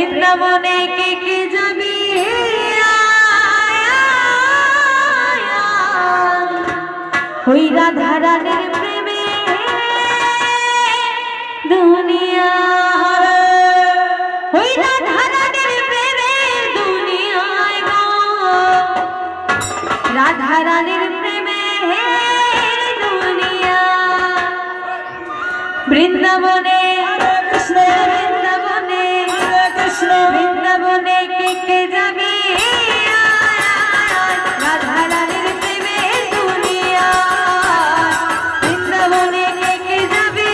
বৃন্দাবনে কে কে যাবি ওই রাধা রানীর প্রেমে দুনিয়া ওই রাধা রানীর প্রেমে দুনিয়ায় গো রাধা রানীর প্রেমে দুনিয়া বৃন্দাবনে কৃষ্ণ বৃন্দাবনে কৃষ্ণ বৃন্দাবনে কে কে যাবি রাধা রানীর প্রেমে দুনিয়া বৃন্দাবনে কে কে যাবি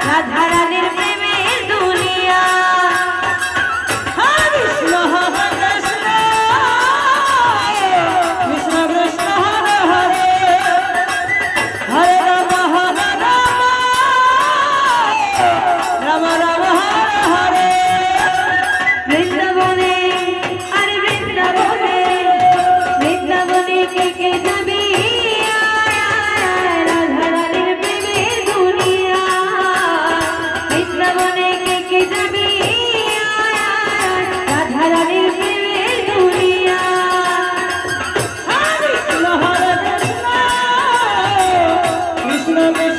রাধা রানীর প্রেমে দুনিয়া হরে কৃষ্ণ কৃষ্ণ কৃষ্ণ হরে হরে হরে রাম রাম রাম হরে হরে বৃন্দাবনে আরে বৃন্দাবনে বৃন্দাবনে কে কে যাবি রাধা রানীর প্রেমে দুনিয়া বৃন্দাবনে কে কে যাবি রাধা রানীর প্রেমে দুনিয়া হরে কৃষ্ণ হরে কৃষ্ণ কৃষ্ণ